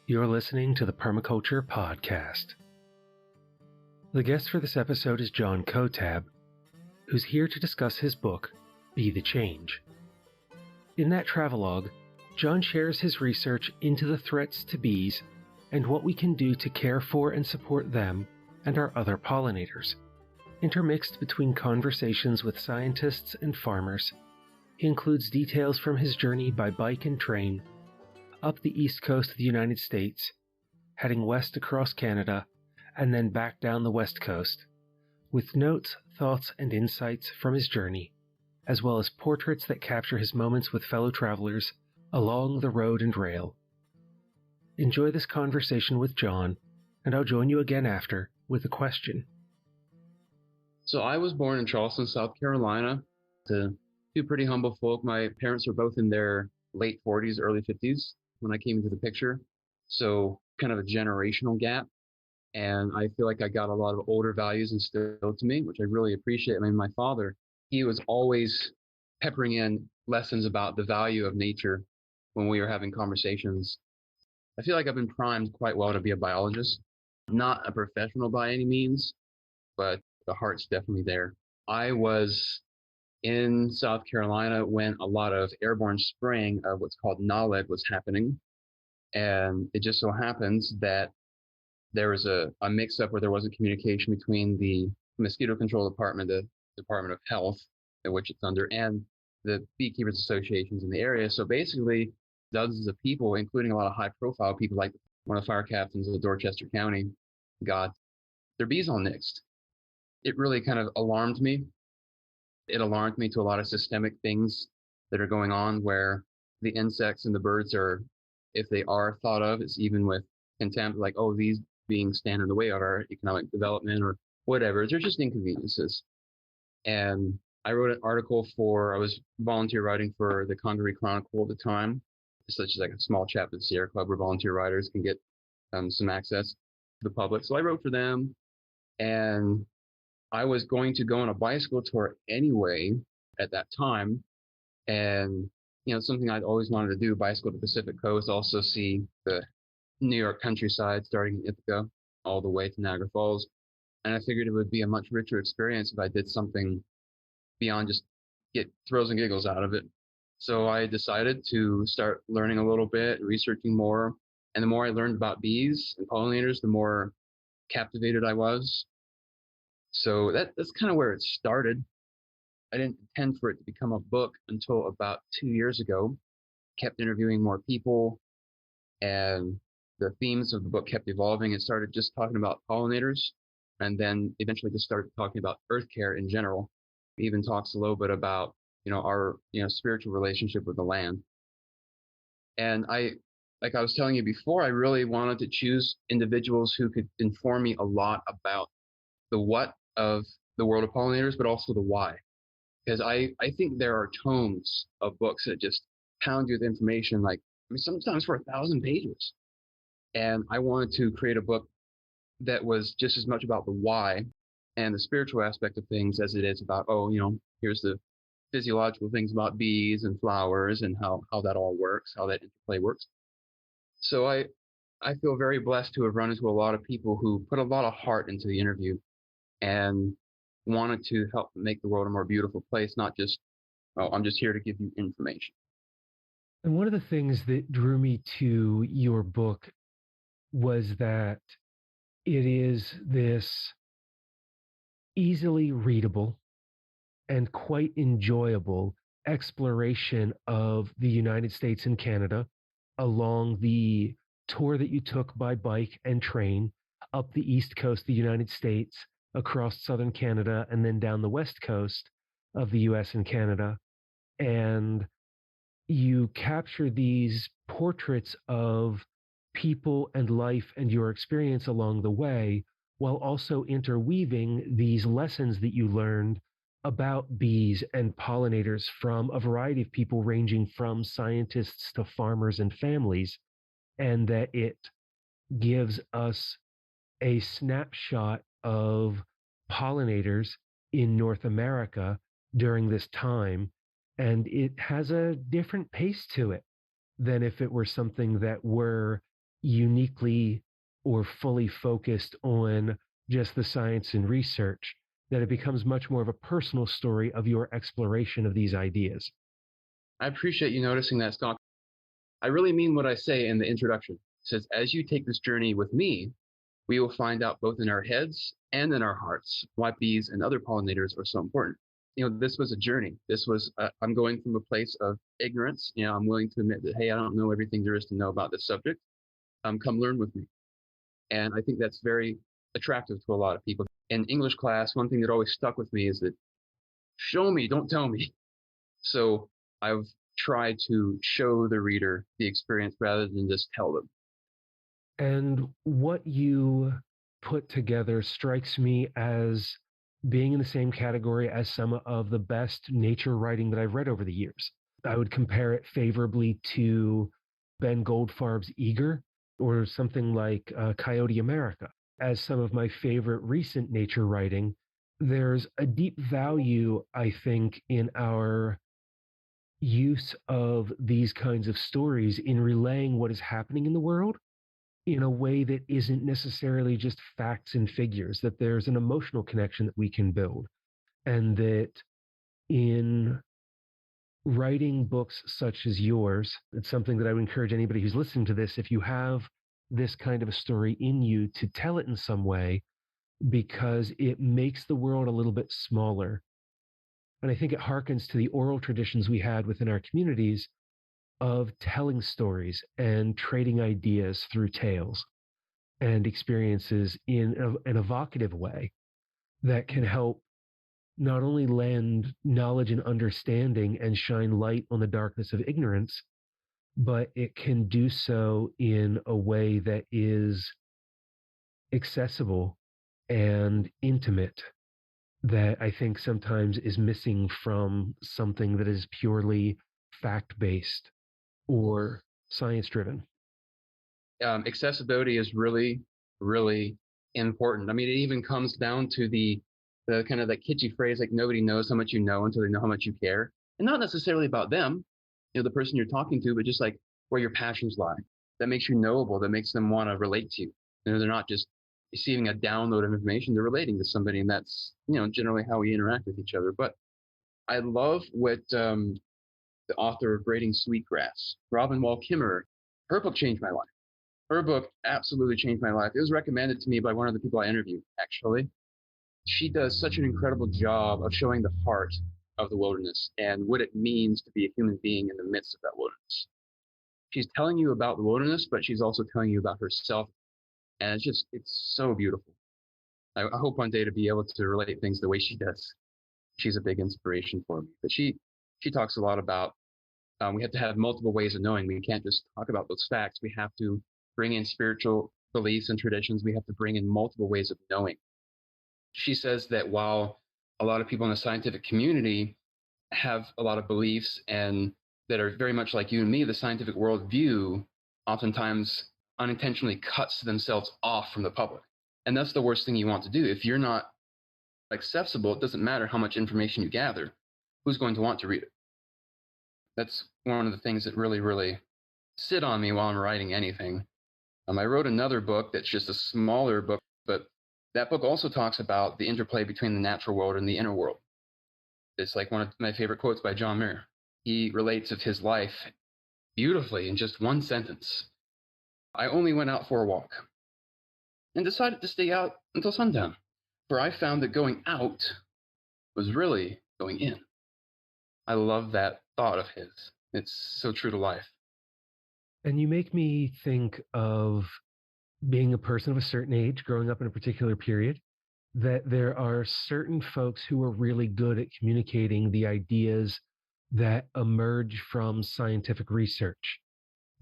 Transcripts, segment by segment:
You're listening to the Permaculture Podcast. The guest for this episode is John Kotab, who's here to discuss his book, Be the Change. In that travelogue, John shares his research into the threats to bees and what we can do to care for and support them and our other pollinators. Intermixed between conversations with scientists and farmers, he includes details from his journey by bike and train, up the east coast of the United States, heading west across Canada, and then back down the west coast, with notes, thoughts, and insights from his journey, as well as portraits that capture his moments with fellow travelers along the road and rail. Enjoy this conversation with John, and I'll join you again after with a question. So I was born in Charleston, South Carolina, to two pretty humble folk. My parents were both in their late 40s, early 50s when I came into the picture. So kind of a generational gap. And I feel like I got a lot of older values instilled to me, which I really appreciate. I mean, my father, he was always peppering in lessons about the value of nature when we were having conversations. I feel like I've been primed quite well to be a biologist, not a professional by any means, but the heart's definitely there. I was in South Carolina when a lot of airborne spraying of what's called knowledge was happening. And it just so happens that there was a mix-up where there wasn't communication between the mosquito control department, the Department of Health, in which it's under, and the beekeepers associations in the area. So basically, dozens of people, including a lot of high-profile people, like one of the fire captains of Dorchester County, got their bees all nixed. It really kind of alarmed me. It alarmed me to a lot of systemic things that are going on where the insects and the birds are, if they are thought of, it's even with contempt, like, oh, these beings stand in the way of our economic development or whatever. They're just inconveniences. And I wrote an article I was volunteer writing for the Congaree Chronicle at the time, such as like a small chapter of the Sierra Club where volunteer writers can get some access to the public. So I wrote for them, and I was going to go on a bicycle tour anyway at that time. And, something I'd always wanted to do, bicycle to the Pacific Coast, also see the New York countryside starting in Ithaca all the way to Niagara Falls. And I figured it would be a much richer experience if I did something beyond just get thrills and giggles out of it. So I decided to start learning a little bit, researching more. And the more I learned about bees and pollinators, the more captivated I was. So that's kind of where it started. I didn't intend for it to become a book until about 2 years ago. Kept interviewing more people, and the themes of the book kept evolving. It started just talking about pollinators, and then eventually just started talking about earth care in general. It even talks a little bit about, our, spiritual relationship with the land. And like I was telling you before, I really wanted to choose individuals who could inform me a lot about the what of the world of pollinators, but also the why. Because I think there are tomes of books that just pound you with information, sometimes for 1,000 pages. And I wanted to create a book that was just as much about the why and the spiritual aspect of things as it is about, here's the physiological things about bees and flowers and how that all works, how that interplay works. So I feel very blessed to have run into a lot of people who put a lot of heart into the interview and wanted to help make the world a more beautiful place, not just, I'm just here to give you information. And one of the things that drew me to your book was that it is this easily readable and quite enjoyable exploration of the United States and Canada along the tour that you took by bike and train up the east coast of the United States, across southern Canada, and then down the west coast of the US and Canada. And you capture these portraits of people and life and your experience along the way, while also interweaving these lessons that you learned about bees and pollinators from a variety of people, ranging from scientists to farmers and families, and that it gives us a snapshot of pollinators in North America during this time, and it has a different pace to it than if it were something that were uniquely or fully focused on just the science and research, that it becomes much more of a personal story of your exploration of these ideas. I appreciate you noticing that, Scott. I really mean what I say in the introduction. It says, as you take this journey with me, we will find out both in our heads and in our hearts why bees and other pollinators are so important. This was a journey. This was, I'm going from a place of ignorance. I'm willing to admit that, hey, I don't know everything there is to know about this subject. Come learn with me. And I think that's very attractive to a lot of people. In English class, one thing that always stuck with me is that show me, don't tell me. So I've tried to show the reader the experience rather than just tell them. And what you put together strikes me as being in the same category as some of the best nature writing that I've read over the years. I would compare it favorably to Ben Goldfarb's Eager or something like Coyote America as some of my favorite recent nature writing. There's a deep value, I think, in our use of these kinds of stories in relaying what is happening in the world in a way that isn't necessarily just facts and figures, that there's an emotional connection that we can build. And that in writing books such as yours, it's something that I would encourage anybody who's listening to this, if you have this kind of a story in you, to tell it in some way, because it makes the world a little bit smaller. And I think it harkens to the oral traditions we had within our communities of telling stories and trading ideas through tales and experiences in an evocative way that can help not only lend knowledge and understanding and shine light on the darkness of ignorance, but it can do so in a way that is accessible and intimate, that I think sometimes is missing from something that is purely fact-based or science-driven. Accessibility is really, really important. I mean, it even comes down to the kind of that kitschy phrase, like nobody knows how much you know until they know how much you care. And not necessarily about them, the person you're talking to, but just like where your passions lie. That makes you knowable, that makes them want to relate to you. They're not just receiving a download of information, they're relating to somebody. And that's, generally how we interact with each other. But I love what the author of Braiding Sweetgrass, Robin Wall Kimmerer, her book changed my life. Her book absolutely changed my life. It was recommended to me by one of the people I interviewed, actually. She does such an incredible job of showing the heart of the wilderness and what it means to be a human being in the midst of that wilderness. She's telling you about the wilderness, but she's also telling you about herself. And it's so beautiful. I hope one day to be able to relate things the way she does. She's a big inspiration for me. But she talks a lot about we have to have multiple ways of knowing. We can't just talk about those facts. We have to bring in spiritual beliefs and traditions. We have to bring in multiple ways of knowing. She says that while a lot of people in the scientific community have a lot of beliefs and that are very much like you and me, the scientific worldview oftentimes unintentionally cuts themselves off from the public. And that's the worst thing you want to do. If you're not accessible, it doesn't matter how much information you gather, who's going to want to read it? That's one of the things that really, really sit on me while I'm writing anything. I wrote another book that's just a smaller book, but that book also talks about the interplay between the natural world and the inner world. It's like one of my favorite quotes by John Muir. He relates of his life beautifully in just one sentence. I only went out for a walk and decided to stay out until sundown, for I found that going out was really going in. I love that thought of his. It's so true to life. And you make me think of being a person of a certain age, growing up in a particular period, that there are certain folks who are really good at communicating the ideas that emerge from scientific research.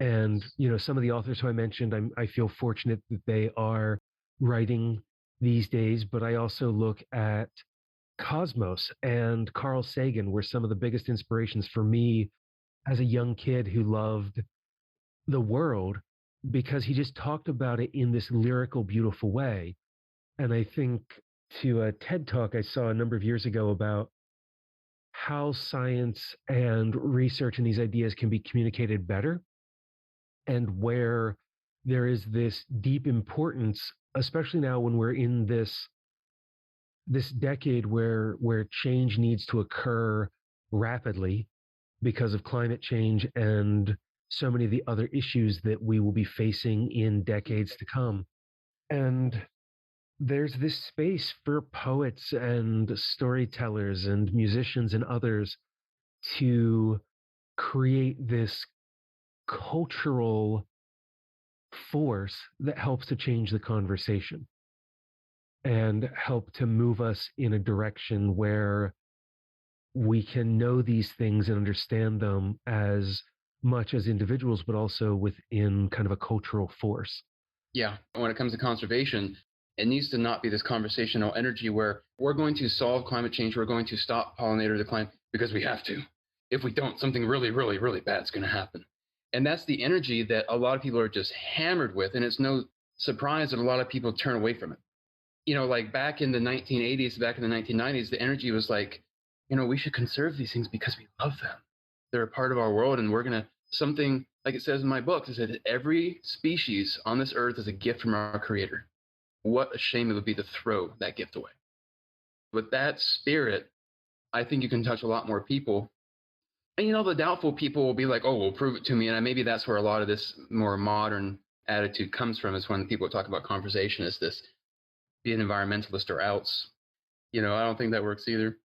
And, some of the authors who I mentioned, I feel fortunate that they are writing these days, but I also look at Cosmos and Carl Sagan were some of the biggest inspirations for me as a young kid who loved the world, because he just talked about it in this lyrical, beautiful way. And I think to a TED talk I saw a number of years ago about how science and research and these ideas can be communicated better, and where there is this deep importance, especially now when we're in this decade where change needs to occur rapidly because of climate change and so many of the other issues that we will be facing in decades to come. And there's this space for poets and storytellers and musicians and others to create this cultural force that helps to change the conversation and help to move us in a direction where we can know these things and understand them as much as individuals, but also within kind of a cultural force. Yeah, when it comes to conservation, it needs to not be this conversational energy where we're going to solve climate change, we're going to stop pollinator decline because we have to. If we don't, something really, really, really bad is going to happen. And that's the energy that a lot of people are just hammered with. And it's no surprise that a lot of people turn away from it. Like back in the 1980s, back in the 1990s, the energy was like, we should conserve these things because we love them. They're a part of our world, and we're going to, something like it says in my book, it said that every species on this earth is a gift from our creator. What a shame it would be to throw that gift away. With that spirit, I think you can touch a lot more people. And the doubtful people will be like, oh, well, prove it to me. And maybe that's where a lot of this more modern attitude comes from, is when people talk about conversation as this, be an environmentalist or else. I don't think that works either.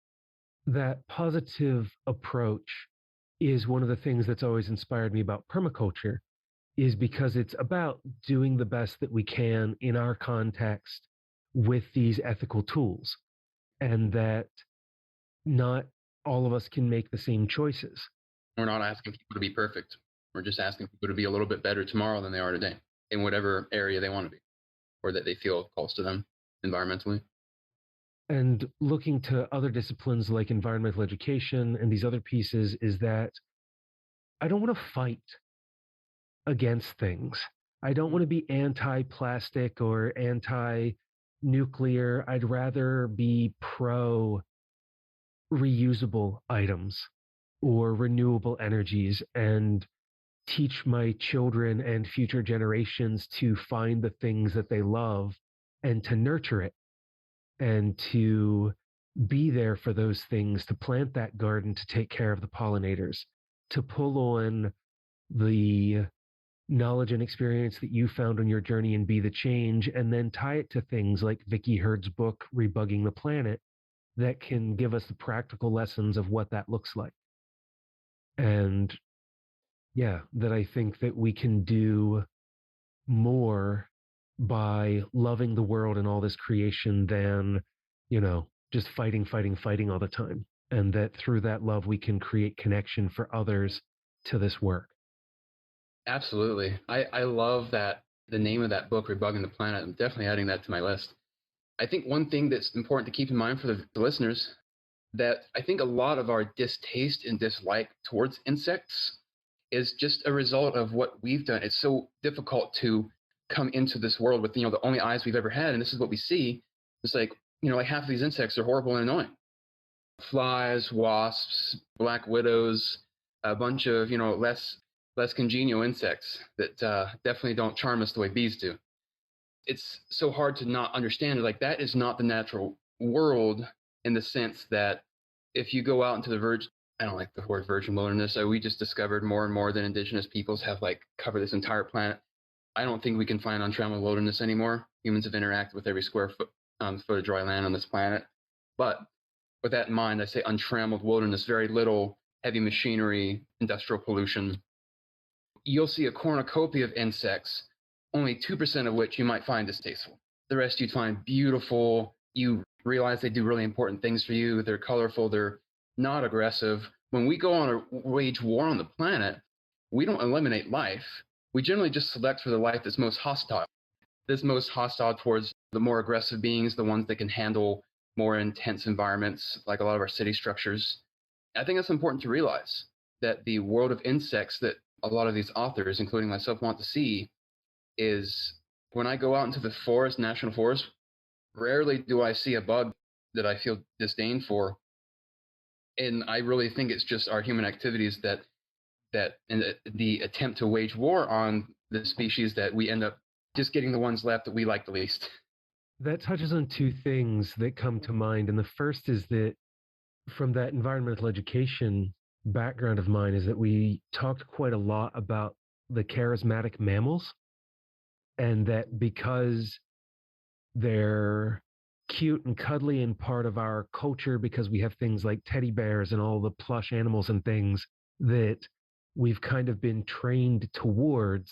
That positive approach is one of the things that's always inspired me about permaculture, is because it's about doing the best that we can in our context with these ethical tools, and that not all of us can make the same choices. We're not asking people to be perfect. We're just asking people to be a little bit better tomorrow than they are today in whatever area they want to be, or that they feel calls to them environmentally. And looking to other disciplines like environmental education and these other pieces is that I don't want to fight against things. I don't want to be anti plastic or anti nuclear. I'd rather be pro reusable items or renewable energies, and teach my children and future generations to find the things that they love and to nurture it and to be there for those things, to plant that garden, to take care of the pollinators, to pull on the knowledge and experience that you found on your journey and be the change, and then tie it to things like Vicky Hurd's book, Rebugging the Planet, that can give us the practical lessons of what that looks like. And yeah, that I think that we can do more by loving the world and all this creation than, just fighting, fighting, fighting all the time. And that through that love, we can create connection for others to this work. Absolutely. I love that the name of that book, Rebugging the Planet. I'm definitely adding that to my list. I think one thing that's important to keep in mind for the listeners, that I think a lot of our distaste and dislike towards insects is just a result of what we've done. It's so difficult to come into this world with, the only eyes we've ever had. And this is what we see. It's like, like half of these insects are horrible and annoying. Flies, wasps, black widows, a bunch of, less congenial insects that definitely don't charm us the way bees do. It's so hard to not understand. Like, that is not the natural world, in the sense that if you go out into the I don't like the word virgin wilderness. So we just discovered more and more that indigenous peoples have covered this entire planet. I don't think we can find untrammeled wilderness anymore. Humans have interacted with every square foot of dry land on this planet. But with that in mind, I say untrammeled wilderness, very little heavy machinery, industrial pollution. You'll see a cornucopia of insects, only 2% of which you might find distasteful. The rest you'd find beautiful. You realize they do really important things for you. They're colorful. They're not aggressive. When we go on a wage war on the planet, we don't eliminate life. We generally just select for the life that's most hostile. That's most hostile towards the more aggressive beings, the ones that can handle more intense environments, like a lot of our city structures. I think it's important to realize that the world of insects that a lot of these authors, including myself, want to see is, when I go out into the forest, national forest, rarely do I see a bug that I feel disdain for. And I really think it's just our human activities that and the attempt to wage war on the species that we end up just getting the ones left that we like the least. That touches on two things that come to mind. And the first is that from that environmental education background of mine is that we talked quite a lot about the charismatic mammals, and that because they're cute and cuddly and part of our culture, because we have things like teddy bears and all the plush animals and things, that we've kind of been trained towards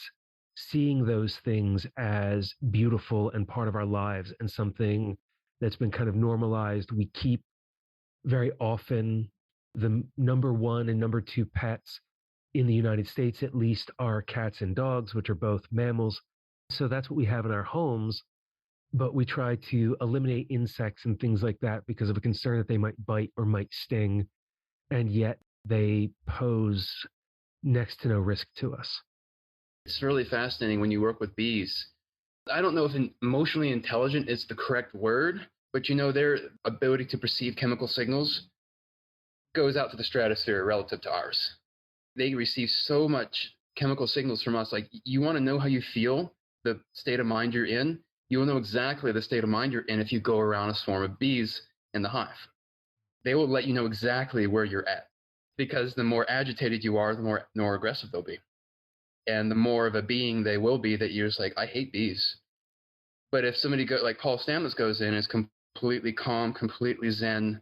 seeing those things as beautiful and part of our lives and something that's been kind of normalized. We keep very often the number one and number two pets in the United States, at least, are cats and dogs, which are both mammals. So that's what we have in our homes. But we try to eliminate insects and things like that because of a concern that they might bite or might sting. And yet they pose next to no risk to us. It's really fascinating when you work with bees. I don't know if emotionally intelligent is the correct word, but their ability to perceive chemical signals goes out to the stratosphere relative to ours. They receive so much chemical signals from us. Like, you want to know how you feel, the state of mind you're in, you will know exactly the state of mind you're in if you go around a swarm of bees in the hive. They will let you know exactly where you're at, because the more agitated you are, the more aggressive they'll be. And the more of a being they will be that you're just like, I hate bees. But if somebody like Paul Stamets goes in and is completely calm, completely zen,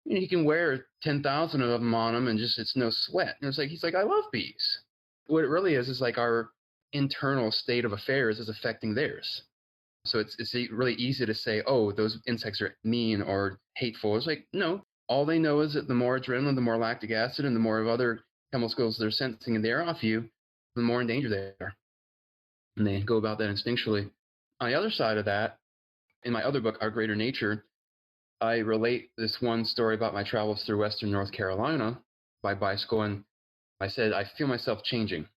he can wear 10,000 of them on him and just, it's no sweat. And he's like, I love bees. What it really is like our internal state of affairs is affecting theirs. So it's really easy to say, oh, those insects are mean or hateful. It's like, no, all they know is that the more adrenaline, the more lactic acid, and the more of other chemicals they're sensing in the air off you, the more in danger they are. And they go about that instinctually. On the other side of that, in my other book, Our Greater Nature, I relate this one story about my travels through Western North Carolina by bicycle, and I said, I feel myself changing.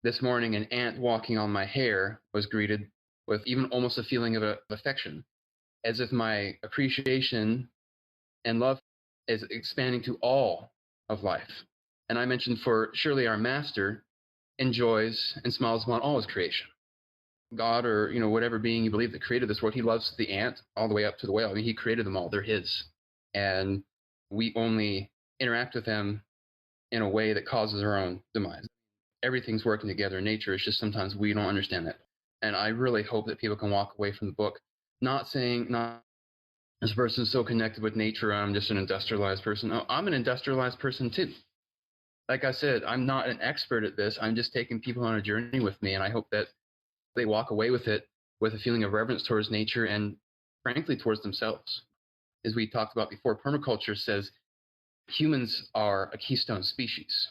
This morning, an ant walking on my hair was greeted with even almost a feeling of affection, as if my appreciation and love is expanding to all of life. And I mentioned, for surely our master enjoys and smiles upon all his creation. God, or whatever being you believe that created this world, he loves the ant all the way up to the whale. I mean, he created them all. They're his. And we only interact with them in a way that causes our own demise. Everything's working together in nature. It's just sometimes we don't understand that. And I really hope that people can walk away from the book not saying, not this person's so connected with nature, I'm just an industrialized person. Oh, I'm an industrialized person too. Like I said, I'm not an expert at this. I'm just taking people on a journey with me. And I hope that they walk away with it with a feeling of reverence towards nature and, frankly, towards themselves. As we talked about before, permaculture says humans are a keystone species.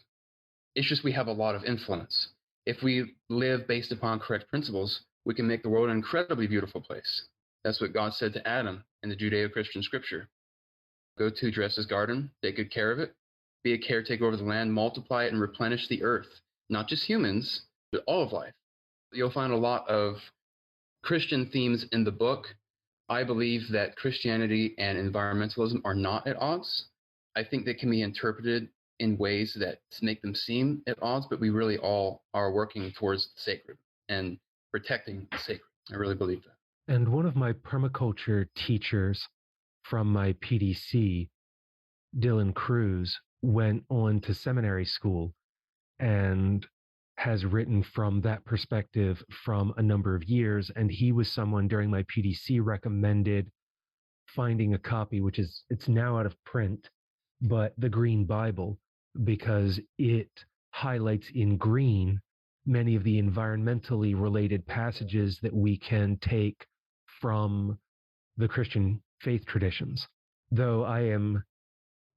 It's just we have a lot of influence. If we live based upon correct principles, we can make the world an incredibly beautiful place. That's what God said to Adam in the Judeo-Christian scripture. Go to Dresses garden, take good care of it, be a caretaker over the land, multiply it, and replenish the earth. Not just humans, but all of life. You'll find a lot of Christian themes in the book. I believe that Christianity and environmentalism are not at odds. I think they can be interpreted in ways that make them seem at odds, but we really all are working towards the sacred and protecting the sacred. I really believe that. And one of my permaculture teachers from my PDC, Dylan Cruz, went on to seminary school and has written from that perspective from a number of years. And he was someone during my PDC recommended finding a copy, which is, it's now out of print, but the Green Bible, because it highlights in green many of the environmentally related passages that we can take from the Christian faith traditions. Though I am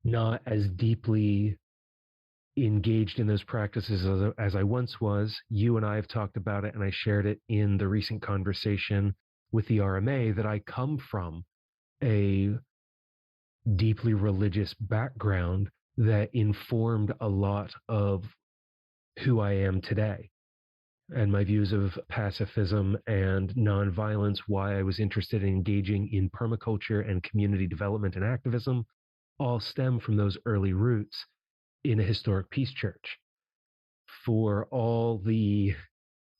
not as deeply engaged in those practices as I once was, you and I have talked about it, and I shared it in the recent conversation with the RMA, that I come from a deeply religious background that informed a lot of who I am today. And my views of pacifism and nonviolence, why I was interested in engaging in permaculture and community development and activism, all stem from those early roots in a historic peace church. For all the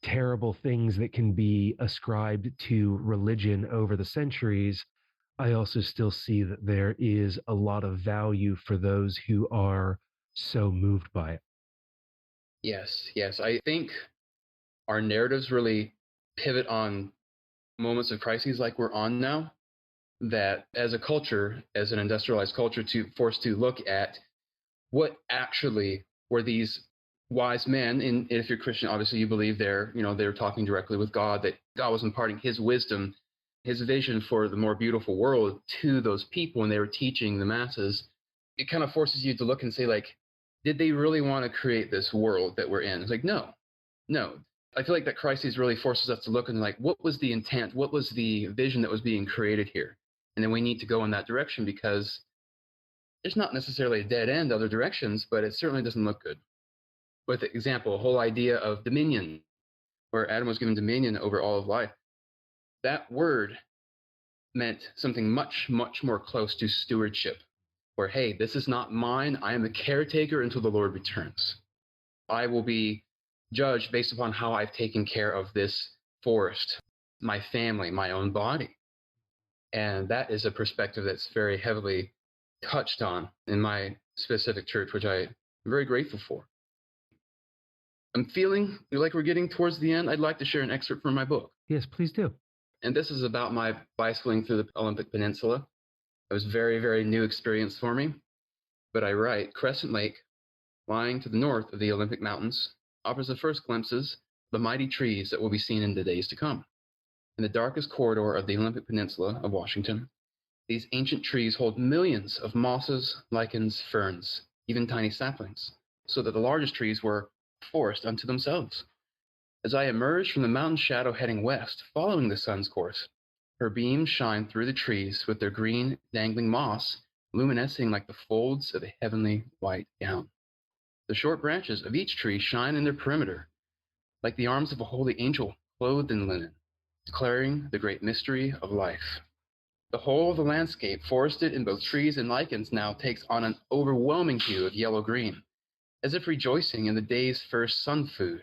terrible things that can be ascribed to religion over the centuries, I also still see that there is a lot of value for those who are so moved by it. Yes, yes. I think our narratives really pivot on moments of crises like we're on now, that as a culture, as an industrialized culture, to forced to look at what actually were these wise men. And if you're Christian, obviously you believe they're talking directly with God, that God was imparting his wisdom, his vision for the more beautiful world to those people when they were teaching the masses. It kind of forces you to look and say, like, did they really want to create this world that we're in? It's like, no, no. I feel like that crisis really forces us to look and like, what was the intent? What was the vision that was being created here? And then we need to go in that direction, because there's not necessarily a dead end other directions, but it certainly doesn't look good. With example, a whole idea of dominion, where Adam was given dominion over all of life. That word meant something much, much more close to stewardship, where, hey, this is not mine. I am the caretaker until the Lord returns. I will be judged based upon how I've taken care of this forest, my family, my own body. And that is a perspective that's very heavily touched on in my specific church, which I'm very grateful for. I'm feeling like we're getting towards the end. I'd like to share an excerpt from my book. Yes, please do. And this is about my bicycling through the Olympic Peninsula. It was a very, very new experience for me. But I write, Crescent Lake, lying to the north of the Olympic Mountains, offers the first glimpses of the mighty trees that will be seen in the days to come. In the darkest corridor of the Olympic Peninsula of Washington, these ancient trees hold millions of mosses, lichens, ferns, even tiny saplings, so that the largest trees were a forest unto themselves. As I emerge from the mountain shadow heading west, following the sun's course, her beams shine through the trees with their green, dangling moss, luminescing like the folds of a heavenly white gown. The short branches of each tree shine in their perimeter, like the arms of a holy angel clothed in linen, declaring the great mystery of life. The whole of the landscape, forested in both trees and lichens, now takes on an overwhelming hue of yellow-green, as if rejoicing in the day's first sun food.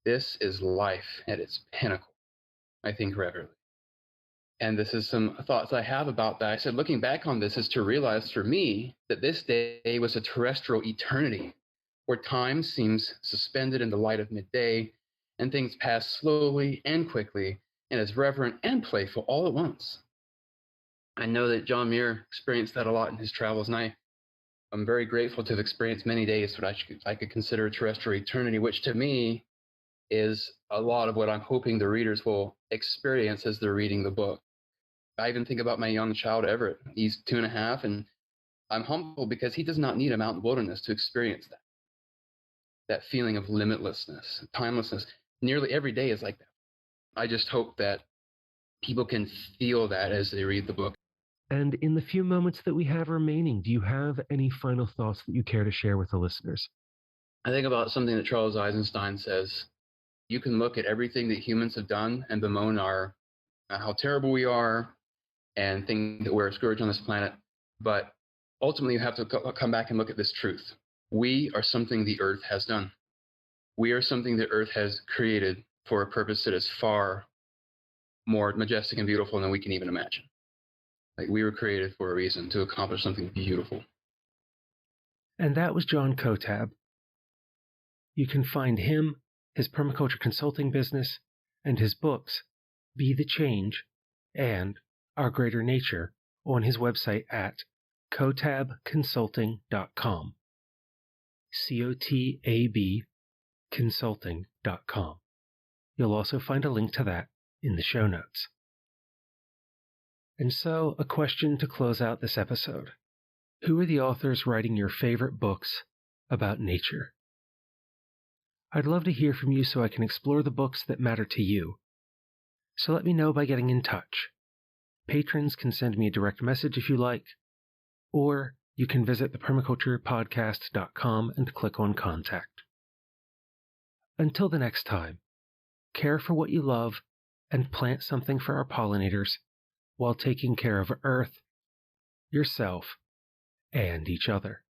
This is life at its pinnacle, I think reverently. And this is some thoughts I have about that. I said, looking back on this is to realize for me that this day was a terrestrial eternity, where time seems suspended in the light of midday, and things pass slowly and quickly, and is reverent and playful all at once. I know that John Muir experienced that a lot in his travels, and I'm very grateful to have experienced many days what I could consider a terrestrial eternity, which to me is a lot of what I'm hoping the readers will experience as they're reading the book. I even think about my young child, Everett. He's 2.5, and I'm humbled because he does not need a mountain wilderness to experience that feeling of limitlessness, timelessness. Nearly every day is like that. I just hope that people can feel that as they read the book. And in the few moments that we have remaining, do you have any final thoughts that you care to share with the listeners? I think about something that Charles Eisenstein says. You can look at everything that humans have done and bemoan how terrible we are and think that we're a scourge on this planet. But ultimately, you have to come back and look at this truth. We are something the earth has done. We are something the earth has created for a purpose that is far more majestic and beautiful than we can even imagine. Like, we were created for a reason, to accomplish something beautiful. And that was John Kotab. You can find him, his permaculture consulting business, and his books, Be the Change and Our Greater Nature, on his website at kotabconsulting.com. COTAB consulting.com. You'll also find a link to that in the show notes. And so, a question to close out this episode. Who are the authors writing your favorite books about nature? I'd love to hear from you so I can explore the books that matter to you. So let me know by getting in touch. Patrons can send me a direct message if you like, or you can visit thepermaculturepodcast.com and click on Contact. Until the next time, care for what you love and plant something for our pollinators while taking care of Earth, yourself, and each other.